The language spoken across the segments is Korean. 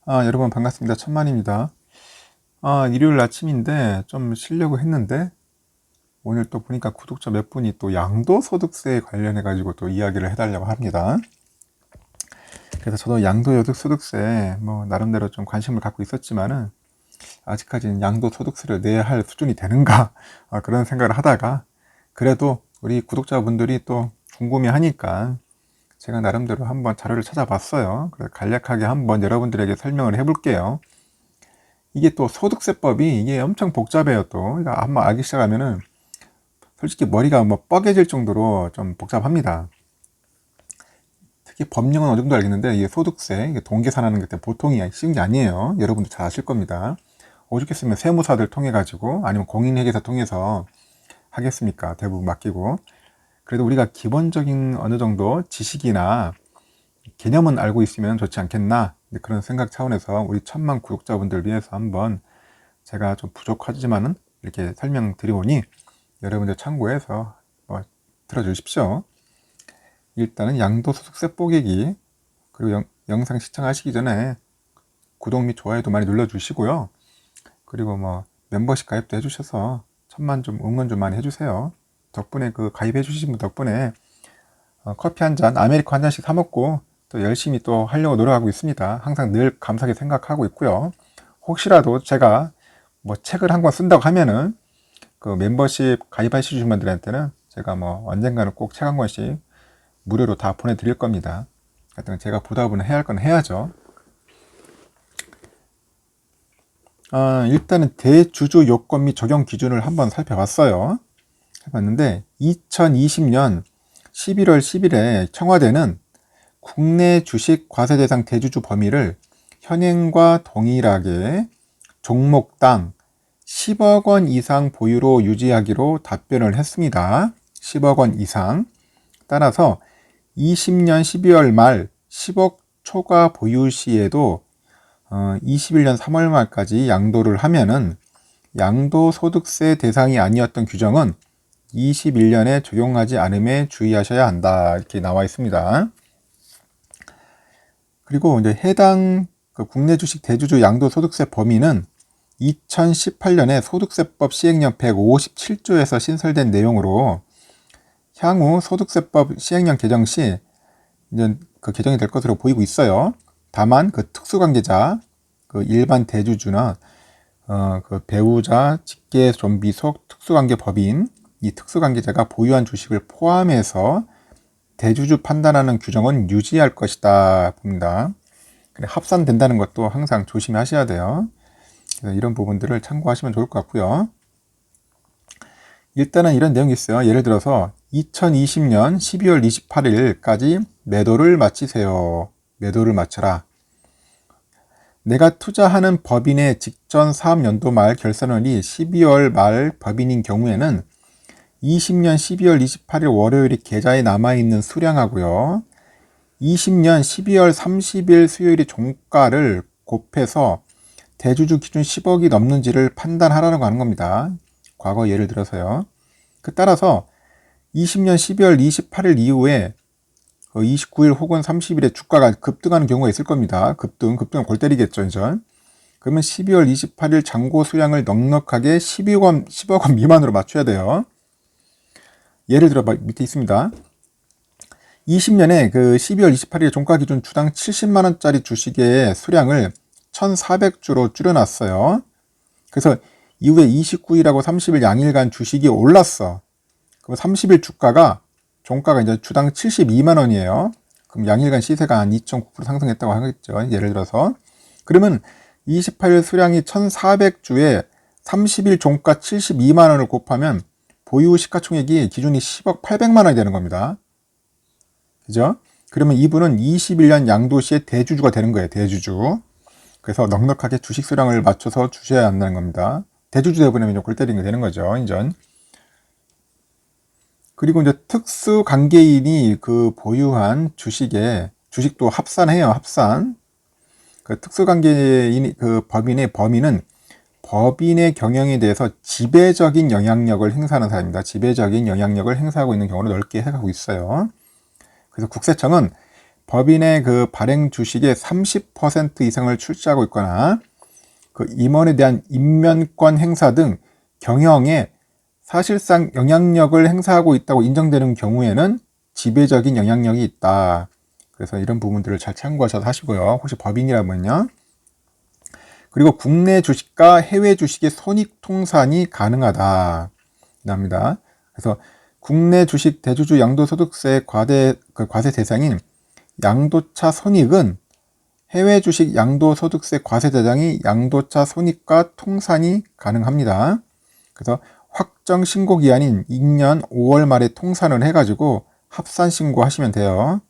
여러분 반갑습니다. 천만입니다. 일요일 아침인데 좀 쉬려고 했는데 오늘 또 보니까 구독자 몇 분이 또 양도소득세 관련해 가지고 또 이야기를 해달라고 합니다. 그래서 저도 양도소득세 나름대로 좀 관심을 갖고 있었지만은 아직까지는 양도소득세를 내야 할 수준이 되는가 그런 생각을 하다가 그래도 우리 구독자분들이 또 궁금해하니까 제가 나름대로 한번 자료를 찾아봤어요. 그래서 간략하게 한번 여러분들에게 설명을 해볼게요. 이게 또 소득세법이 이게 엄청 복잡해요. 또 그러니까 한번 알기 시작하면은 솔직히 머리가 뻐개질 정도로 좀 복잡합니다. 특히 법령은 어느 정도 알겠는데 이게 소득세, 이게 동계산하는 게 보통이 쉬운 게 아니에요. 여러분도 잘 아실 겁니다. 오죽했으면 세무사들 통해 가지고 아니면 공인회계사 통해서 하겠습니까? 대부분 맡기고. 그래도 우리가 기본적인 어느 정도 지식이나 개념은 알고 있으면 좋지 않겠나, 그런 생각 차원에서 우리 천만 구독자분들 위해서 한번 제가 좀 부족하지만은 이렇게 설명드리오니 여러분들 참고해서 들어주십시오. 일단은 양도소득세 뽀개기, 그리고 영상 시청하시기 전에 구독 및 좋아요도 많이 눌러주시고요. 그리고 멤버십 가입도 해주셔서 천만 좀 응원 좀 많이 해주세요. 덕분에 가입해 주신 분 덕분에 커피 한 잔, 아메리카 한 잔씩 사 먹고 또 열심히 또 하려고 노력하고 있습니다. 항상 늘 감사하게 생각하고 있고요. 혹시라도 제가 책을 한 권 쓴다고 하면은 멤버십 가입하시는 분들한테는 제가 언젠가는 꼭 책 한 권씩 무료로 다 보내드릴 겁니다. 하여튼 제가 보답은 해야 할 건 해야죠. 일단은 대주주 요건 및 적용 기준을 한번 살펴봤어요. 해봤는데 2020년 11월 10일에 청와대는 국내 주식 과세 대상 대주주 범위를 현행과 동일하게 종목당 10억 원 이상 보유로 유지하기로 답변을 했습니다. 10억 원 이상. 따라서 20년 12월 말 10억 초과 보유 시에도 21년 3월 말까지 양도를 하면은 양도소득세 대상이 아니었던 규정은 21년에 적용하지 않음에 주의하셔야 한다, 이렇게 나와 있습니다. 그리고 이제 해당 국내 주식 대주주 양도소득세 범위는 2018년에 소득세법 시행령 157조에서 신설된 내용으로 향후 소득세법 시행령 개정 시 이제 개정이 될 것으로 보이고 있어요. 다만 특수관계자, 일반 대주주나 배우자, 직계 좀비 속 특수관계 법인, 이 특수관계자가 보유한 주식을 포함해서 대주주 판단하는 규정은 유지할 것이다 봅니다. 합산된다는 것도 항상 조심하셔야 돼요. 그래서 이런 부분들을 참고하시면 좋을 것 같고요. 일단은 이런 내용이 있어요. 예를 들어서 2020년 12월 28일까지 매도를 마치세요. 매도를 마쳐라. 내가 투자하는 법인의 직전 사업연도 말 결산원이 12월 말 법인인 경우에는 20년 12월 28일 월요일이 계좌에 남아있는 수량하고요, 20년 12월 30일 수요일이 종가를 곱해서 대주주 기준 10억이 넘는지를 판단하라고 하는 겁니다. 과거 예를 들어서요. 따라서 20년 12월 28일 이후에 29일 혹은 30일에 주가가 급등하는 경우가 있을 겁니다. 급등은 골 때리겠죠, 이제. 그러면 12월 28일 잔고 수량을 넉넉하게 10억 원 미만으로 맞춰야 돼요. 예를 들어 밑에 있습니다. 20년에 12월 28일 종가 기준 주당 70만원짜리 주식의 수량을 1,400주로 줄여놨어요. 그래서 이후에 29일하고 30일 양일간 주식이 올랐어. 그럼 30일 종가가 이제 주당 72만원이에요. 그럼 양일간 시세가 한 2.9% 상승했다고 하겠죠. 예를 들어서. 그러면 28일 수량이 1,400주에 30일 종가 72만원을 곱하면 보유 시가총액이 기준이 10억 800만원이 되는 겁니다. 그죠? 그러면 이분은 21년 양도시의 대주주가 되는 거예요. 대주주. 그래서 넉넉하게 주식 수량을 맞춰서 주셔야 한다는 겁니다. 대주주 되어버리면 골 때리는 게 되는 거죠. 인전. 그리고 이제 특수관계인이 보유한 주식도 합산해요. 합산. 특수관계인 법인의 범위는 법인의 경영에 대해서 지배적인 영향력을 행사하는 사람입니다. 지배적인 영향력을 행사하고 있는 경우를 넓게 해가고 있어요. 그래서 국세청은 법인의 그 발행 주식의 30% 이상을 출자하고 있거나 그 임원에 대한 임면권 행사 등 경영에 사실상 영향력을 행사하고 있다고 인정되는 경우에는 지배적인 영향력이 있다. 그래서 이런 부분들을 잘 참고하셔서 하시고요. 혹시 법인이라면요. 그리고 국내 주식과 해외 주식의 손익 통산이 가능하다. 합니다. 그래서 국내 주식 대주주 양도소득세 과세 대상인 양도차 손익은 해외 주식 양도소득세 과세 대상이 양도차 손익과 통산이 가능합니다. 그래서 확정 신고 기한인 2년 5월 말에 통산을 해가지고 합산 신고하시면 돼요.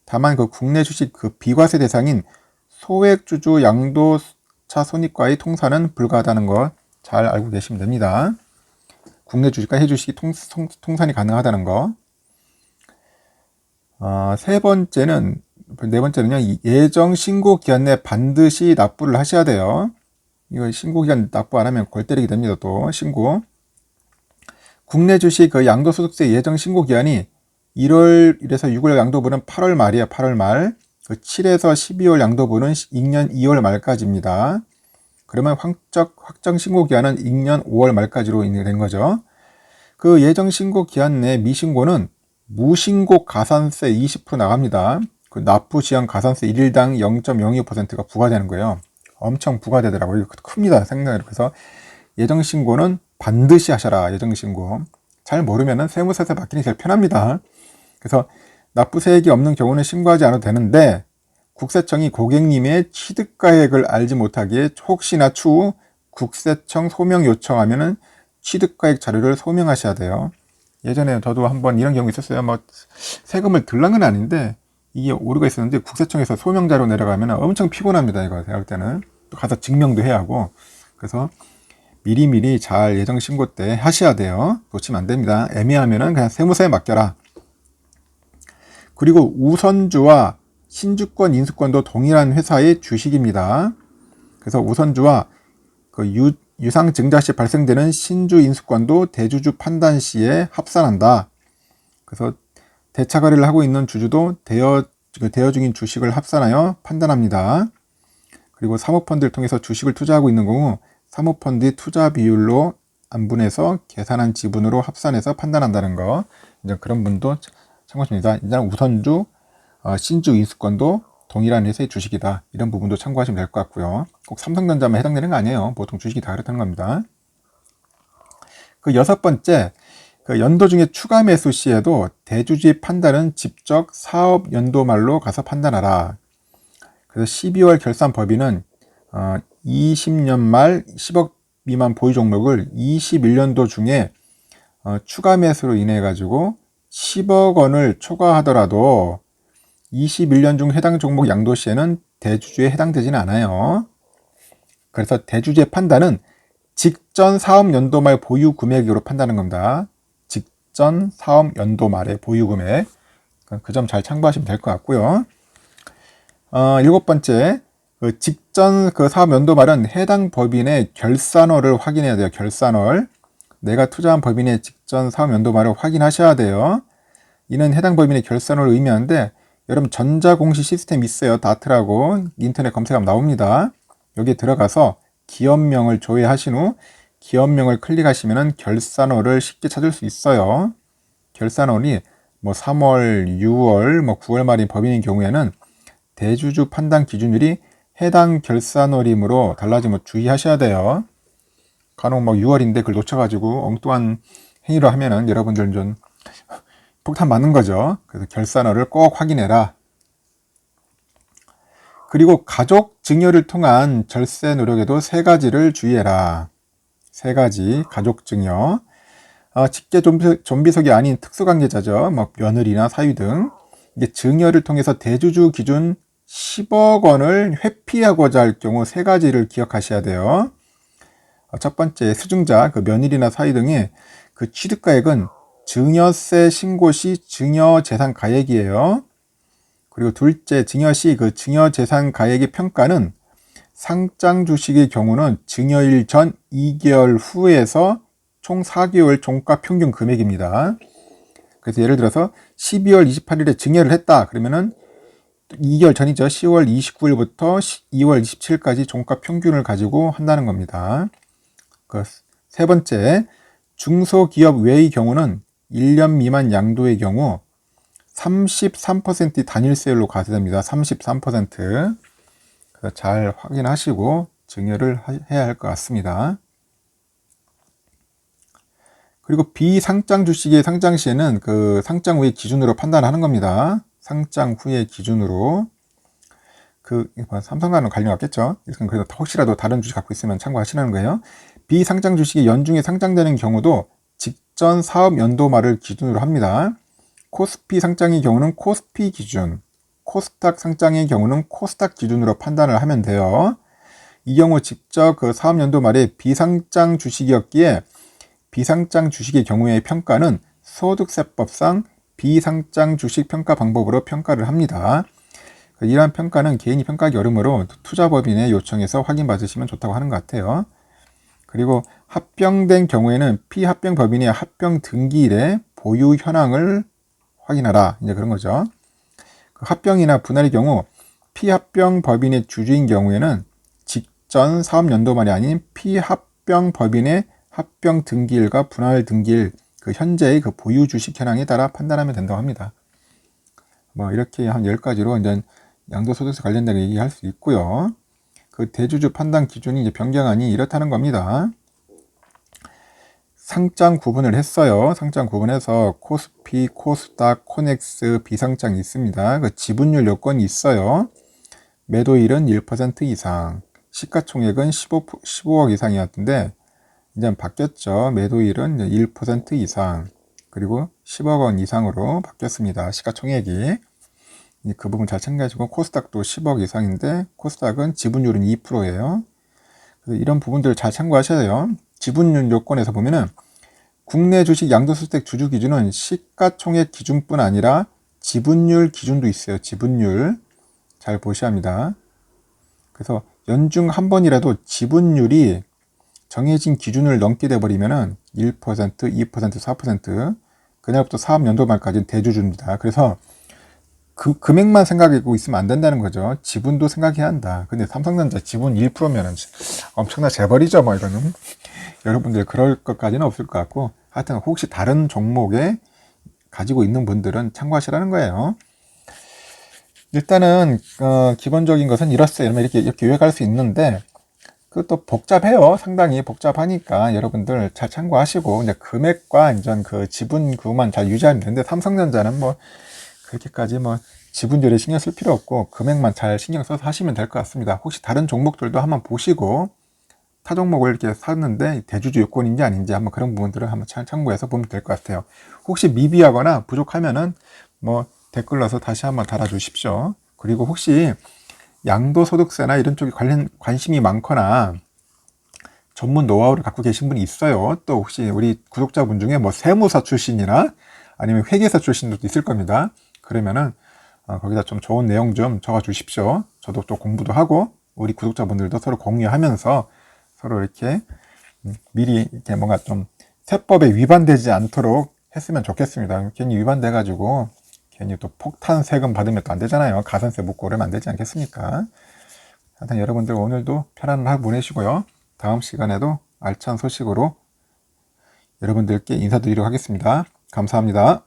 다만 그 국내 주식 그 비과세 대상인 소액주주 양도차 손익과의 통산은 불가하다는 거 잘 알고 계시면 됩니다. 국내 주식과 해외 주식이 통산이 가능하다는 거. 네 번째는요, 예정 신고 기한 내 반드시 납부를 하셔야 돼요. 이거 신고 기간 납부 안 하면 골 때리게 됩니다. 또 신고. 국내 주식 그 양도소득세 예정 신고 기한이 1월에서 6월 양도분은 8월 말이에요. 8월 말. 그 7에서 12월 양도분은 2년 2월 말까지입니다. 그러면 확정 신고 기한은 2년 5월 말까지로 된 거죠. 그 예정 신고 기한 내 미신고는 무신고 가산세 20% 나갑니다. 그 납부 시한 가산세 1일당 0.02%가 부과되는 거예요. 엄청 부과되더라고요. 이거 큽니다. 생각으로. 그래서 예정 신고는 반드시 하셔라. 예정 신고. 잘 모르면은 세무서에서 맡기는 게 제일 편합니다. 그래서 납부세액이 없는 경우는 신고하지 않아도 되는데 국세청이 고객님의 취득가액을 알지 못하기에 혹시나 추후 국세청 소명 요청하면은 취득가액 자료를 소명하셔야 돼요. 예전에 저도 한번 이런 경우 있었어요. 뭐 세금을 들란 건 아닌데 이게 오류가 있었는데 국세청에서 소명 자료 내려가면 엄청 피곤합니다. 이거 제가 볼 때는 또 가서 증명도 해야 하고. 그래서 미리미리 잘 예정 신고 때 하셔야 돼요. 놓치면 안 됩니다. 애매하면은 그냥 세무서에 맡겨라. 그리고 우선주와 신주권, 인수권도 동일한 회사의 주식입니다. 그래서 우선주와 그 유상증자 시 발생되는 신주 인수권도 대주주 판단 시에 합산한다. 그래서 대차 거래를 하고 있는 주주도 대여 중인 주식을 합산하여 판단합니다. 그리고 사모펀드를 통해서 주식을 투자하고 있는 경우 사모펀드의 투자 비율로 안분해서 계산한 지분으로 합산해서 판단한다는 거. 이제 그런 분도 참고하십니다. 이제 우선주, 신주 인수권도 동일한 회사의 주식이다. 이런 부분도 참고하시면 될 것 같고요. 꼭 삼성전자만 해당되는 거 아니에요. 보통 주식이 다 그렇다는 겁니다. 그 6번째, 그 연도 중에 추가 매수 시에도 대주주의 판단은 직접 사업 연도 말로 가서 판단하라. 그래서 12월 결산 법인은 20년 말 10억 미만 보유 종목을 21년도 중에 추가 매수로 인해 가지고 10억 원을 초과하더라도 21년 중 해당 종목 양도 시에는 대주주에 해당되지는 않아요. 그래서 대주주의 판단은 직전 사업 연도 말 보유 금액으로 판단하는 겁니다. 직전 사업 연도 말의 보유 금액. 그 점 잘 참고하시면 될 것 같고요. 7번째, 그 직전 그 사업 연도 말은 해당 법인의 결산월을 확인해야 돼요. 결산월. 내가 투자한 법인의 직전 사업 연도 말을 확인하셔야 돼요. 이는 해당 법인의 결산월을 의미하는데 여러분 전자공시 시스템 있어요. 다트라고 인터넷 검색하면 나옵니다. 여기 들어가서 기업명을 조회하신 후 기업명을 클릭하시면 결산월을 쉽게 찾을 수 있어요. 결산월이 뭐 3월, 6월, 뭐 9월 말인 법인인 경우에는 대주주 판단 기준율이 해당 결산월이므로 달라지면 주의하셔야 돼요. 간혹 뭐 6월인데 그걸 놓쳐가지고 엉뚱한 행위를 하면은 여러분들은 좀 폭탄 맞는 거죠. 그래서 결산월을 꼭 확인해라. 그리고 가족 증여를 통한 절세 노력에도 3가지를 주의해라. 3가지 가족 증여. 직계 존비속이 아닌 특수관계자죠. 뭐 며느리나 사위 등. 이게 증여를 통해서 대주주 기준 10억 원을 회피하고자 할 경우 3가지를 기억하셔야 돼요. 첫 번째, 수증자, 그 며느리나 사위 등의 그 취득가액은 증여세 신고 시 증여재산 가액이에요. 그리고 둘째, 증여 시 그 증여재산 가액의 평가는 상장 주식의 경우는 증여일 전 2개월 후에서 총 4개월 종가 평균 금액입니다. 그래서 예를 들어서 12월 28일에 증여를 했다. 그러면은 2개월 전이죠. 10월 29일부터 2월 27일까지 종가 평균을 가지고 한다는 겁니다. 그 세 번째, 중소기업 외의 경우는 1년 미만 양도의 경우 33% 단일세율로 과세됩니다. 33%. 그래서 잘 확인하시고 증여를 해야 할 것 같습니다. 그리고 비상장 주식의 상장 시에는 그 상장 후의 기준으로 판단하는 겁니다. 상장 후의 기준으로. 삼성과는 관련 없겠죠. 그래서 혹시라도 다른 주식 갖고 있으면 참고하시라는 거예요. 비상장 주식이 연중에 상장되는 경우도 직전 사업 연도 말을 기준으로 합니다. 코스피 상장의 경우는 코스피 기준, 코스닥 상장의 경우는 코스닥 기준으로 판단을 하면 돼요. 이 경우 직접 그 사업 연도 말에 비상장 주식이었기에 비상장 주식의 경우의 평가는 소득세법상 비상장 주식 평가 방법으로 평가를 합니다. 이러한 평가는 개인이 평가하기 어려우므로 투자법인에 요청해서 확인받으시면 좋다고 하는 것 같아요. 그리고 합병된 경우에는 피합병 법인의 합병 등기일에 보유 현황을 확인하라. 이제 그런 거죠. 합병이나 분할의 경우 피합병 법인의 주주인 경우에는 직전 사업연도 말이 아닌 피합병 법인의 합병 등기일과 분할 등기일 그 현재의 그 보유 주식 현황에 따라 판단하면 된다고 합니다. 뭐 이렇게 한 10가지로 이제 양도소득세 관련된 얘기할 수 있고요. 그 대주주 판단 기준이 이제 변경하니 이렇다는 겁니다. 상장 구분을 했어요. 상장 구분해서 코스피, 코스닥, 코넥스, 비상장이 있습니다. 그 지분율 요건이 있어요. 매도일은 1% 이상, 시가총액은 15억 이상이었는데 이제 바뀌었죠. 매도일은 1% 이상, 그리고 10억 원 이상으로 바뀌었습니다. 시가총액이. 그 부분 잘 챙겨주고, 코스닥도 10억 이상인데 코스닥은 지분율은 2%예요. 그래서 이런 부분들을 잘 참고하셔야 돼요. 지분율 요건에서 보면은 국내 주식 양도소득 주주 기준은 시가총액 기준뿐 아니라 지분율 기준도 있어요. 지분율 잘 보셔야 합니다. 그래서 연중 한 번이라도 지분율이 정해진 기준을 넘게 돼버리면은 1%, 2%, 4% 그날부터 사업연도 말까지는 대주주입니다. 그래서 그 금액만 생각하고 있으면 안 된다는 거죠. 지분도 생각해야 한다. 근데 삼성전자 지분 1%면은 엄청나 재벌이죠, 뭐 이거는. 여러분들 그럴 것까지는 없을 것 같고, 하여튼 혹시 다른 종목에 가지고 있는 분들은 참고하시라는 거예요. 일단은 기본적인 것은 이렇어요. 이렇게 요약할 수 있는데 그것도 복잡해요. 상당히 복잡하니까 여러분들 잘 참고하시고 이제 금액과 이제 그 지분 그만 잘 유지하면 되는데, 삼성전자는 뭐 그렇게까지 뭐 지분율에 신경 쓸 필요 없고 금액만 잘 신경 써서 하시면 될 것 같습니다. 혹시 다른 종목들도 한번 보시고 타 종목을 이렇게 샀는데 대주주 요건인지 아닌지 한번 그런 부분들을 한번 잘 참고해서 보면 될 것 같아요. 혹시 미비하거나 부족하면은 뭐 댓글 넣어서 다시 한번 달아주십시오. 그리고 혹시 양도소득세나 이런 쪽에 관심이 많거나 전문 노하우를 갖고 계신 분이 있어요. 또 혹시 우리 구독자분 중에 뭐 세무사 출신이나 아니면 회계사 출신도 있을 겁니다. 그러면은 거기다 좀 좋은 내용 좀 적어 주십시오. 저도 또 공부도 하고 우리 구독자분들도 서로 공유하면서 서로 이렇게 미리 이렇게 뭔가 좀 세법에 위반되지 않도록 했으면 좋겠습니다. 괜히 위반돼 가지고 괜히 또 폭탄 세금 받으면 또 안 되잖아요. 가산세 묻고 그러면 안 되지 않겠습니까? 하여튼 여러분들 오늘도 편안한 하루 보내시고요. 다음 시간에도 알찬 소식으로 여러분들께 인사드리도록 하겠습니다. 감사합니다.